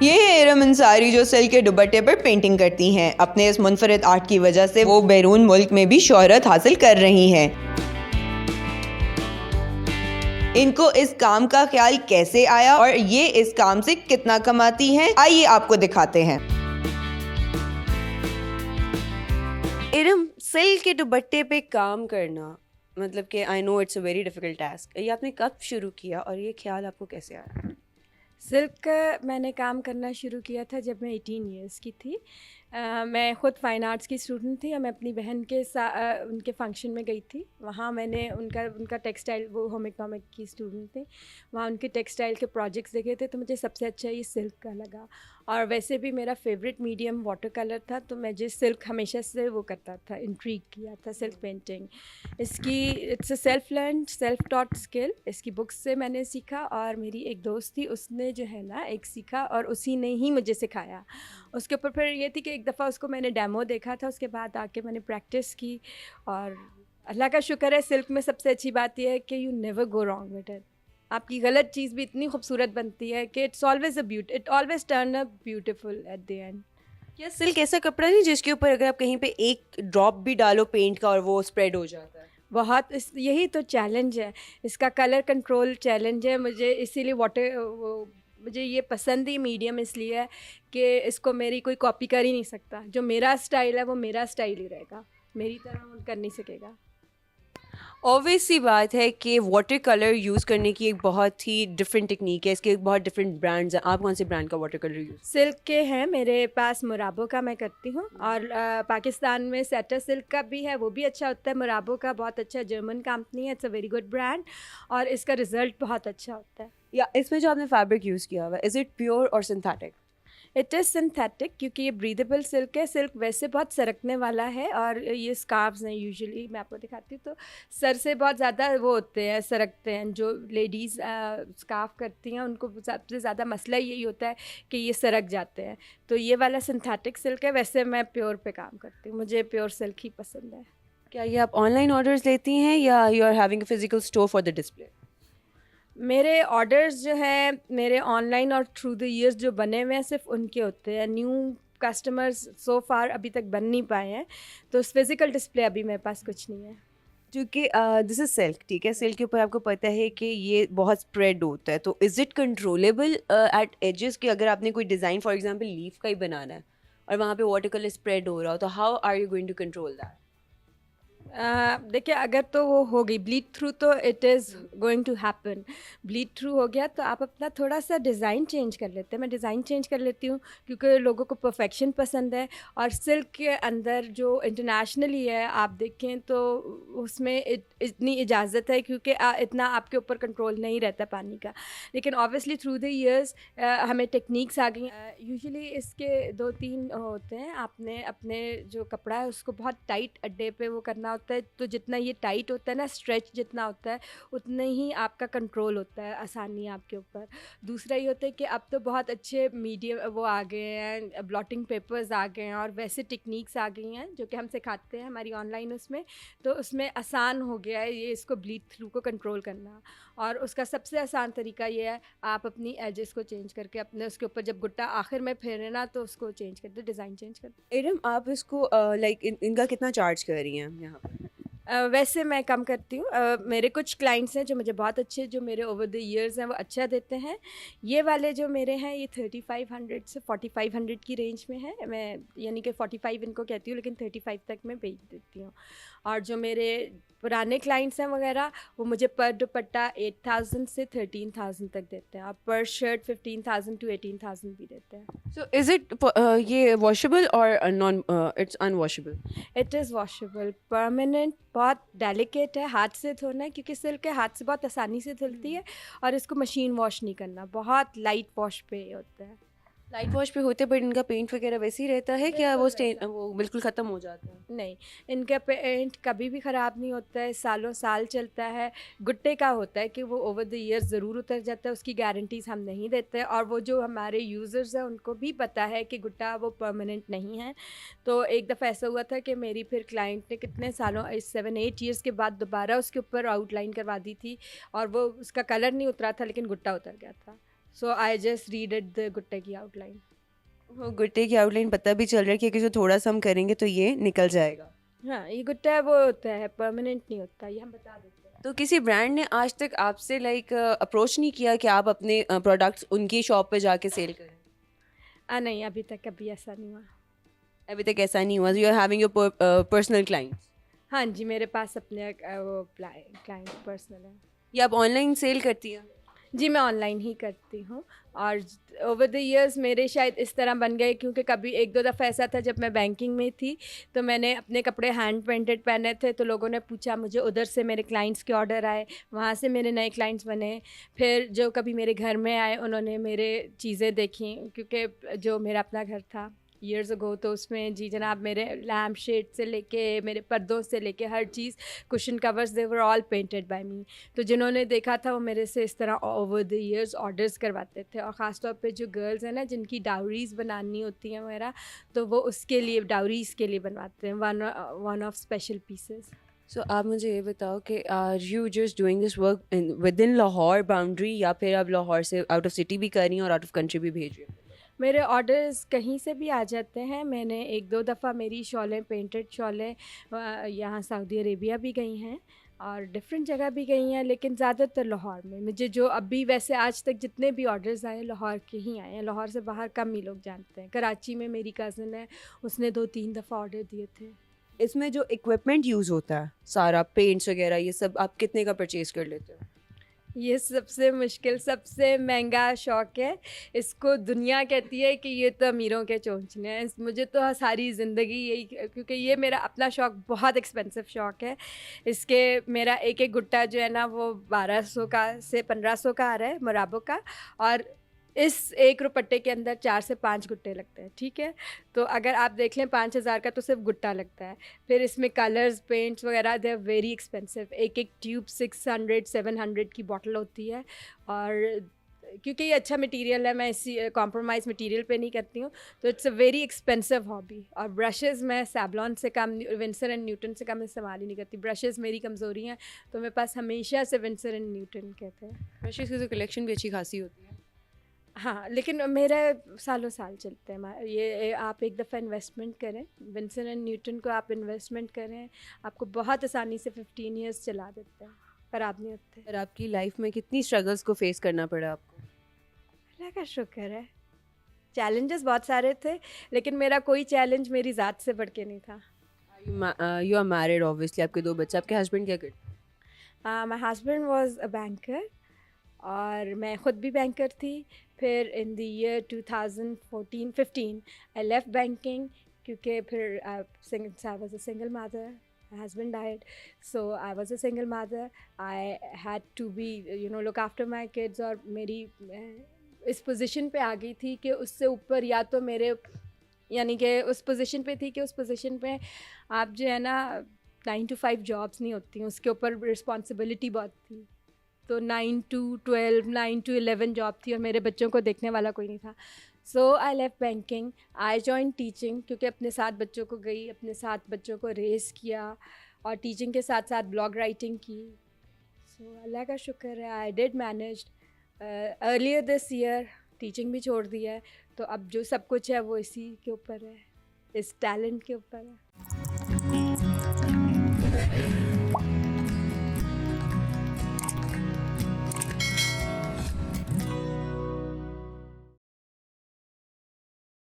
ये है इरम अंसारी जो सिल्क के दुपट्टे पर पेंटिंग करती हैं। अपने इस मुनफरिद आर्ट की वजह से वो बैरून मुल्क में भी शोहरत हासिल कर रही हैं। इनको इस काम का ख्याल कैसे आया और ये इस काम से कितना कमाती हैं, आइए आपको दिखाते हैं। इरम, सिल्क के दुपट्टे पे काम करना मतलब कि I know it's a very difficult task. ये आपने कब शुरू किया और ये ख्याल आपको कैसे आया? सिल्क का मैंने काम करना शुरू किया था जब मैं 18 इयर्स की थी। मैं ख़ुद फ़ाइन आर्ट्स की स्टूडेंट थी और मैं अपनी बहन के उनके फंक्शन में गई थी। वहाँ मैंने उनका टेक्सटाइल, वो होम इकोनॉमिक की स्टूडेंट थी, वहाँ उनके टेक्सटाइल के प्रोजेक्ट्स देखे थे, तो मुझे सबसे अच्छा ये सिल्क का लगा। और वैसे भी मेरा फेवरेट मीडियम वाटर कलर था, तो मैं जिस सिल्क हमेशा से वो करता था, इंट्रीग किया था सिल्क पेंटिंग। इसकी it's a self learn self taught skill. इसकी बुक्स से मैंने सीखा और मेरी एक दोस्त थी, उसने जो है ना एक सीखा और उसी ने ही मुझे सिखाया। उसके ऊपर फिर ये थी कि एक दफ़ा उसको मैंने डेमो देखा था, उसके बाद आके मैंने प्रैक्टिस की। और अल्लाह का शुक्र है, सिल्क में सबसे अच्छी बात यह है कि you never go wrong with it. आपकी गलत चीज़ भी इतनी खूबसूरत बनती है कि it always turn a beautiful at the end. क्या सिल्क ऐसा कपड़ा नहीं जिसके ऊपर अगर आप कहीं पे एक ड्रॉप भी डालो पेंट का और वो स्प्रेड हो जाता है? बहुत यही तो चैलेंज है, इसका कलर कंट्रोल चैलेंज है मुझे। इसीलिए मुझे ये पसंद ही मीडियम इसलिए है कि इसको मेरी कोई कॉपी कर ही नहीं सकता। जो मेरा स्टाइल है वो मेरा स्टाइल ही रहेगा, मेरी तरह वो कर नहीं सकेगा। ऑब्वियस सी बात है कि वाटर कलर यूज़ करने की एक बहुत ही डिफरेंट टेक्निक है, इसके एक बहुत डिफरेंट ब्रांड्स हैं। आप कौन से ब्रांड का वाटर कलर यूज़? सिल्क के हैं मेरे पास, मुराबो का मैं करती हूँ, और पाकिस्तान में सेटर सिल्क का भी है, वो भी अच्छा होता है। मुराबो का बहुत अच्छा जर्मन कंपनी है, it's a very good brand, और इसका रिज़ल्ट बहुत अच्छा होता है। या इसमें जो आपने फैब्रिक यूज़ किया हुआ है, इज़ इट प्योर और सिंथेटिक? इट इज़ सिंथेटिक, क्योंकि ये ब्रीदेबल सिल्क है। सिल्क वैसे बहुत सरकने वाला है, और ये स्कार्फ्स हैं, यूजुअली मैं आपको दिखाती हूँ, तो सर से बहुत ज़्यादा वो होते हैं, सरकते हैं। जो लेडीज़ स्कार्फ करती हैं उनको सबसे ज़्यादा मसला यही होता है कि ये सरक जाते हैं। तो ये वाला सिंथेटिक सिल्क है। वैसे मैं प्योर पे काम करती हूँ, मुझे प्योर सिल्क ही पसंद है। क्या ये आप ऑनलाइन ऑर्डर्स लेती हैं या you are having a physical store for the display? मेरे ऑर्डर्स जो हैं, मेरे ऑनलाइन और थ्रू द ईयर्स जो बने हुए हैं, सिर्फ उनके होते हैं। न्यू कस्टमर्स सो फार अभी तक बन नहीं पाए हैं, तो फिज़िकल डिस्प्ले अभी मेरे पास कुछ नहीं है। क्योंकि दिस इज सिल्क, ठीक है, सिल्क के ऊपर आपको पता है कि ये बहुत स्प्रेड होता है, तो is it controllable at ages कि अगर आपने कोई डिज़ाइन फॉर एग्जांपल लीफ का ही बनाना है और वहाँ पे वाटर कलर स्प्रेड हो रहा हो, तो how are you going to control that? देखिए, अगर तो वो हो गई ब्लीड थ्रू, तो it is going to happen. Bleed through हो गया तो आप अपना थोड़ा सा डिज़ाइन चेंज कर लेते हैं। मैं डिज़ाइन चेंज कर लेती हूँ, क्योंकि लोगों को परफेक्शन पसंद है। और सिल्क के अंदर जो इंटरनेशनली है, आप देखें तो उसमें इतनी इजाज़त है, क्योंकि इतना आपके ऊपर कंट्रोल नहीं रहता पानी का। लेकिन ऑब्वियसली थ्रू द ईयर्स हमें टेक्निक्स आ गई। यूजुअली इसके 2-3 होते हैं। आपने अपने जो कपड़ा है उसको बहुत टाइट अड्डे पे वो करना होता है, तो जितना ये टाइट होता है ना, स्ट्रेच जितना होता है, उतने ही आपका कंट्रोल होता है, आसानी आपके ऊपर। दूसरा ये होता है कि अब तो बहुत अच्छे मीडियम वो आ गए हैं, ब्लॉटिंग पेपर्स आ गए हैं, और वैसे टेक्निक्स आ गई हैं जो कि हम सिखाते हैं हमारी ऑनलाइन उसमें। तो उसमें आसान हो गया है ये इसको ब्लीड थ्रू को कंट्रोल करना। और उसका सबसे आसान तरीका ये है, आप अपनी एजेस को चेंज करके अपने उसके ऊपर जब गुट्टा आखिर में फेरे ना, तो उसको चेंज कर दो, डिज़ाइन चेंज कर दो। इरम, आप इसको लाइक इनका कितना चार्ज कर रही हैं यहाँ पर? वैसे मैं कम करती हूँ। मेरे कुछ क्लाइंट्स हैं जो मुझे बहुत अच्छे, जो मेरे ओवर द इयर्स हैं, वो अच्छा देते हैं। ये वाले जो मेरे हैं, ये 3500 से 4500 की रेंज में है। मैं यानी कि 45 इनको कहती हूँ, लेकिन 35 तक मैं बेच देती हूँ। और जो मेरे पुराने क्लाइंट्स हैं वगैरह, वो मुझे पर दुपट्टा 8000 से 13000 तक देते हैं, और पर शर्ट 15000 to 18000 भी देते हैं। सो इज़ इट ये वॉशेबल और non it's unwashable? It is washable, permanent, बहुत डेलिकेट है, हाथ से धोना है, क्योंकि सिल्क है, हाथ से बहुत आसानी से धुलती है। और इसको मशीन वॉश नहीं करना, बहुत लाइट वॉश पे होता है। लाइट वॉश पे होते बट इनका पेंट वगैरह वैसे ही रहता है क्या? वो बिल्कुल स्टेन वैसा। वो बिल्कुल ख़त्म हो जाता है? नहीं, इनका पेंट कभी भी ख़राब नहीं होता है, सालों साल चलता है। गुट्टे का होता है कि वो ओवर द ईयर्स ज़रूर उतर जाता है, उसकी गारंटीज़ हम नहीं देते, और वो जो हमारे यूज़र्स हैं उनको भी पता है कि गुट्टा वो परमानेंट नहीं है। तो एक दफ़ा ऐसा हुआ था कि मेरी फिर क्लाइंट ने कितने सालों 7-8 ईयर्स के बाद दोबारा उसके ऊपर आउटलाइन करवा दी थी, और वो उसका कलर नहीं उतरा था, लेकिन गुट्टा उतर गया था। So I just read it the गुट्टे की आउटलाइन। वो गुट्टे की आउटलाइन पता भी चल रहा है कि जो थोड़ा सा हम करेंगे तो ये निकल जाएगा। हाँ, ये गुट्टा है वो होता है, परमानेंट नहीं होता, ये हम बता देते हैं। तो किसी ब्रांड ने आज तक आपसे लाइक अप्रोच नहीं किया कि आप अपने प्रोडक्ट्स उनकी शॉप पे जाके सेल करें? नहीं, अभी तक कभी ऐसा नहीं हुआ। अभी तक ऐसा नहीं हुआ। You are having your personal clients? हाँ जी, मेरे पास अपने वो क्लाइंट पर्सनल है। या आप ऑनलाइन सेल करती हैं? जी, मैं ऑनलाइन ही करती हूँ। और ओवर द इयर्स मेरे शायद इस तरह बन गए, क्योंकि कभी एक दो दफ़ा ऐसा था जब मैं बैंकिंग में थी, तो मैंने अपने कपड़े हैंड पेंटेड पहने थे, तो लोगों ने पूछा मुझे, उधर से मेरे क्लाइंट्स के ऑर्डर आए, वहाँ से मेरे नए क्लाइंट्स बने। फिर जो कभी मेरे घर में आए उन्होंने मेरे चीज़ें देखी, क्योंकि जो मेरा अपना घर था ईयर्स अगो, तो उसमें जी जनाब मेरे लैम्प शेड से लेके मेरे पर्दों से लेके हर चीज़, cushion covers, they were all painted by me. तो जिन्होंने देखा था वो मेरे से इस तरह ओवर द इयर्स ऑर्डर्स करवाते थे। और ख़ास तौर पे जो गर्ल्स हैं ना, जिनकी डाउरीज़ बनानी होती हैं वगैरह, तो वो उसके लिए डाउरीज़ के लिए बनवाते हैं one of special pieces. So आप मुझे ये बताओ कि are you just doing this work within Lahore boundary, या फिर आप लाहौर से आउट ऑफ सिटी भी कर रही हैं और आउट ऑफ कंट्री भी भेज रही हैं? मेरे ऑर्डर्स कहीं से भी आ जाते हैं। मैंने एक दो दफ़ा मेरी शॉलें, पेंटेड शॉलें यहाँ सऊदी अरेबिया भी गई हैं और डिफरेंट जगह भी गई हैं, लेकिन ज़्यादातर लाहौर में। मुझे जो अभी वैसे आज तक जितने भी ऑर्डर्स आए लाहौर के ही आए हैं। लाहौर से बाहर कम ही लोग जानते हैं। कराची में मेरी कज़न है, उसने 2-3 दफ़ा ऑर्डर दिए थे। इसमें जो इक्विपमेंट यूज़ होता है सारा, पेंट्स वगैरह, ये सब आप कितने का परचेज कर लेते हो? ये सबसे मुश्किल, सबसे महंगा शौक़ है। इसको दुनिया कहती है कि ये तो अमीरों के चोंचने हैं। मुझे तो सारी ज़िंदगी यही, क्योंकि ये मेरा अपना शौक़ बहुत एक्सपेंसिव शौक़ है। इसके मेरा एक एक गुट्टा जो है ना वो 1200 का से 1500 का आ रहा है मुराबों का, और इस एक रुपट्टे के अंदर 4 से 5 गुट्टे लगते हैं, ठीक है? तो अगर आप देख लें 5000 का तो सिर्फ गुट्टा लगता है। फिर इसमें कलर्स, पेंट्स वगैरह, दे आर वेरी एक्सपेंसिव। एक एक ट्यूब 600-700 की बॉटल होती है। और क्योंकि ये अच्छा मटेरियल है, मैं इसी कॉम्प्रोमाइज़ मटेरियल पे नहीं करती हूँ, तो it's a very expensive hobby. और ब्रशेज़ मैं सैवलॉन से कम, विंसर एंड न्यूटन से कम इस्तेमाल ही नहीं करती। ब्रशेज़ मेरी कमज़ोरी हैं, तो मेरे पास हमेशा से विंसर एंड न्यूटन कहते हैं। ब्रशेज़ की तो कलेक्शन भी अच्छी खासी होती है। हाँ, लेकिन मेरे सालों साल चलते हैं। ये आप एक दफ़ा इन्वेस्टमेंट करें, विंसन एंड न्यूटन को आप इन्वेस्टमेंट करें, आपको बहुत आसानी से 15 ईयर्स चला देते हैं, ख़राब नहीं होते। और आपकी लाइफ में कितनी स्ट्रगल्स को फेस करना पड़ा आपको? अल्लाह का शुक्र है। चैलेंजेस बहुत सारे थे, लेकिन मेरा कोई चैलेंज मेरी ज़ात से बढ़ के नहीं था। यू आर मैरिड ऑब्वियसली, आपके 2 बच्चे, आपके हस्बैंड क्या करते हैं? My husband was a banker, और मैं ख़ुद भी बैंकर थी। फिर in the year 2014-15 I left banking, क्योंकि फिर I was a single mother, my husband died, so I was a single mother. I had to be look after my kids, और मेरी इस पोजीशन पे आ गई थी कि उससे ऊपर, या तो मेरे यानी कि उस पोजीशन पे थी कि उस पोजीशन पे आप जो है ना 9 to 5 जॉब्स नहीं होती हैं, उसके ऊपर रिस्पॉन्सिबिलिटी बहुत थी। तो 9 to 12, 9 to 11 जॉब थी, और मेरे बच्चों को देखने वाला कोई नहीं था। So I left banking, I join teaching, क्योंकि अपने साथ बच्चों को गई, अपने साथ बच्चों को रेस किया, और टीचिंग के साथ साथ ब्लॉग राइटिंग की। सो अल्लाह का शुक्र है, I did manage. Earlier this year teaching भी छोड़ दी है, तो अब जो सब कुछ है वो इसी के ऊपर है, इस टैलेंट के ऊपर है।